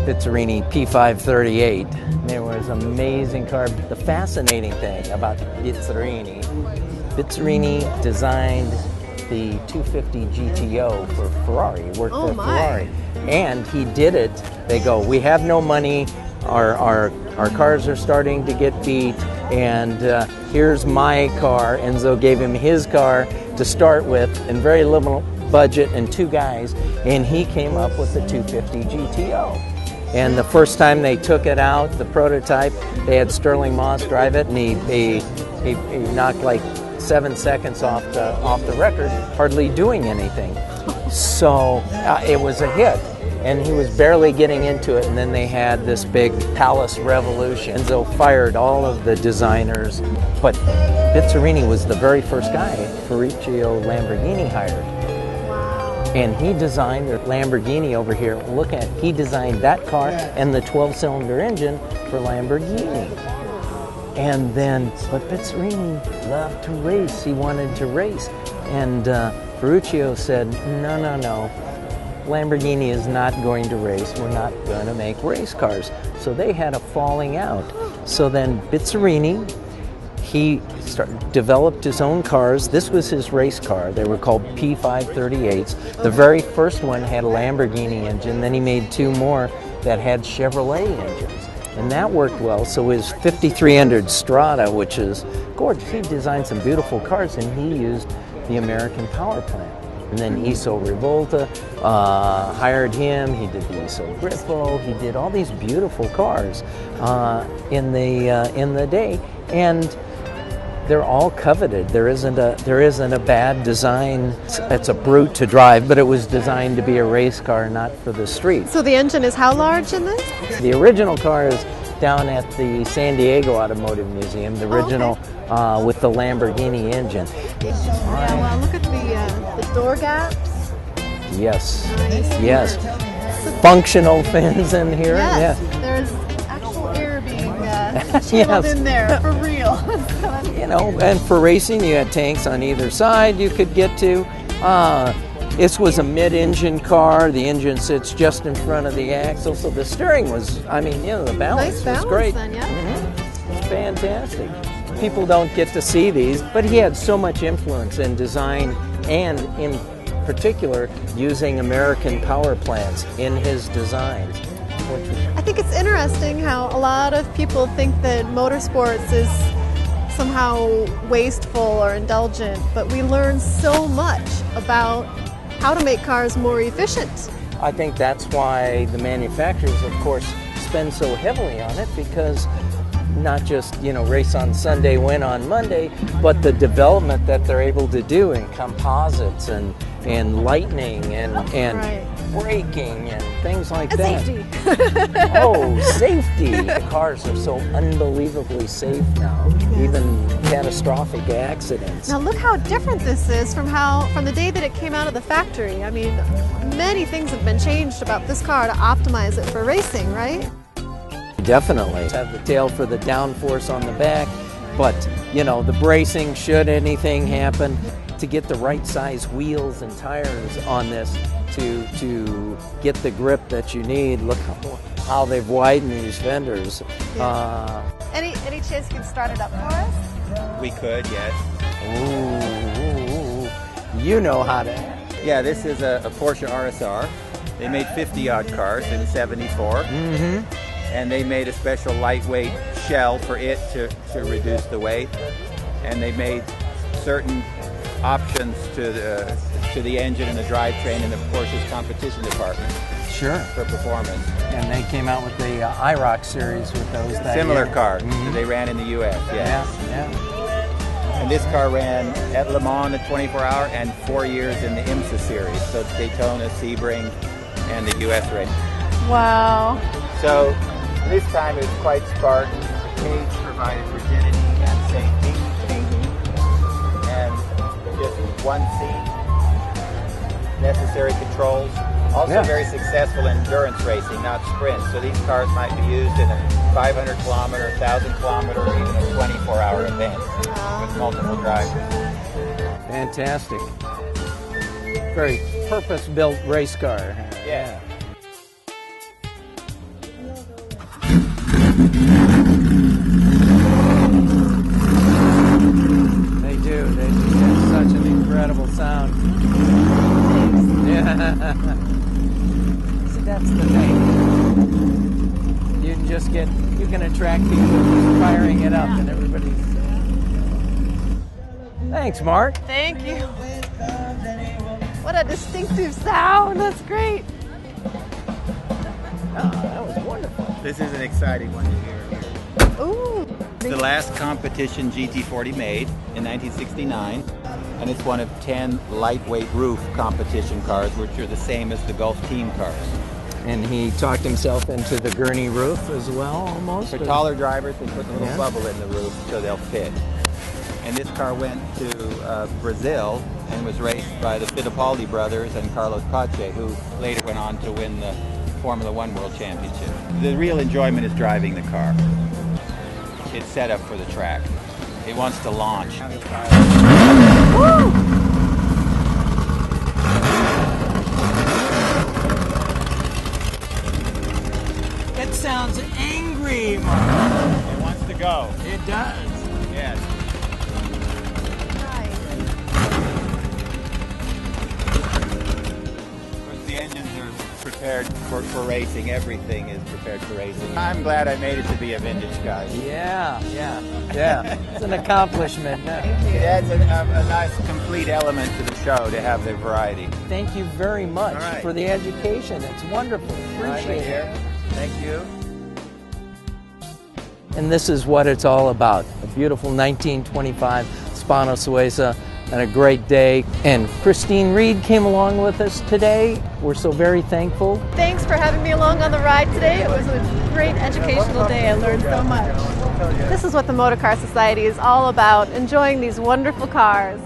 Pizzarini P538. It was an amazing car. The fascinating thing about Pizzarini designed the 250 GTO for Ferrari. He worked for Ferrari. And he did it. They go, we have no money. Our cars are starting to get beat. And here's my car. Enzo gave him his car to start with in very little budget and 2 guys. And he came up with the 250 GTO. And the first time they took it out, the prototype, they had Sterling Moss drive it, and he knocked like 7 seconds off the record, hardly doing anything. So it was a hit, and he was barely getting into it. And then they had this big Palace Revolution. Enzo fired all of the designers, but Pizzarini was the very first guy Ferruccio Lamborghini hired. And he designed the Lamborghini over here. Look at, he designed that car and the 12-cylinder engine for Lamborghini. And then, but Pizzarini loved to race. He wanted to race. And Ferruccio said, no. Lamborghini is not going to race. We're not going to make race cars. So they had a falling out. So then Pizzarini, he developed his own cars. This was his race car. They were called P538s. The very first one had a Lamborghini engine. Then he made 2 more that had Chevrolet engines. And that worked well. So his 5300 Strada, which is gorgeous, he designed some beautiful cars, and he used the American power plant. And then Iso Rivolta hired him. He did the Iso Grifo. He did all these beautiful cars in the day. And they're all coveted. There isn't a bad design. It's a brute to drive, but it was designed to be a race car, not for the street. So the engine is how large in this? The original car is down at the San Diego Automotive Museum, the original with the Lamborghini engine. Yeah, well, look at the door gaps. Yes, yes. Functional fins in here. Yes, there's actual air being channeled in there, for real. You know, and for racing, you had tanks on either side you could get to. This was a mid-engine car. The engine sits just in front of the axle, so the steering was, I mean, you know, the balance was great. Then, yeah. It's fantastic. People don't get to see these, but he had so much influence in design and in particular using American power plants in his designs. I think it's interesting how a lot of people think that motorsports is somehow wasteful or indulgent, but we learn so much about how to make cars more efficient. I think that's why the manufacturers, of course, spend so heavily on it, because not just, you know, race on Sunday, win on Monday, but the development that they're able to do in composites and lightning and braking and things like that. Safety. Oh, safety. The cars are so unbelievably safe now, even catastrophic accidents. Now look how different this is from the day that it came out of the factory. I mean, many things have been changed about this car to optimize it for racing, right? Definitely. Have the tail for the downforce on the back, but, you know, the bracing should anything happen, to get the right size wheels and tires on this to get the grip that you need. Look how they've widened these fenders. Any chance you can start it up for us? We could, yes. Ooh, you know how to. Yeah, this is a Porsche RSR. They made 50-odd cars in '74. And they made a special lightweight shell for it to reduce the weight. And they made certain options to the engine and the drivetrain in the Porsche's competition department. Sure. For performance. And they came out with the IROC series with those. Similar cars that they ran in the U.S. Yeah. And this car ran at Le Mans the 24-hour and 4 years in the IMSA series, so Daytona, Sebring, and the U.S. race. Wow. So this time it's quite Spartan. The cage provided rigidity and safety. And just one seat, necessary controls. Also very successful in endurance racing, not sprints. So these cars might be used in a 500 kilometer, 1,000 kilometer, or even a 24-hour event with multiple drivers. Fantastic. Very purpose-built race car. Yeah. incredible sound. Yeah. See, that's the thing. You can attract people just firing it up, and everybody's. Thanks, Mark. Thank you. What a distinctive sound. That's great. Oh, that was wonderful. This is an exciting one to hear. Ooh. It's the last competition GT40 made in 1969, and it's one of 10 lightweight roof competition cars, which are the same as the Gulf team cars. And he talked himself into the gurney roof as well, almost. For taller drivers, they put a little Yeah. bubble in the roof so they'll fit. And this car went to Brazil and was raced by the Fittipaldi brothers and Carlos Pace, who later went on to win the Formula One World Championship. The real enjoyment is driving the car. It's set up for the track. It wants to launch. Woo! It sounds angry, Mark. It wants to go. It does. Yes. The engines are prepared for racing. Everything is prepared for racing. I'm glad I made it to be a vintage guy. Yeah. It's an accomplishment. It adds a nice complete element to the show to have the variety. Thank you very much All right. for the education. It's wonderful. Appreciate it. Thank you. And this is what it's all about. A beautiful 1925 Spano Sueza and a great day. And Christine Reed came along with us today. We're so very thankful. Thanks for having me along on the ride today. It was a great educational day. I learned so much. This is what the Motor Car Society is all about, enjoying these wonderful cars.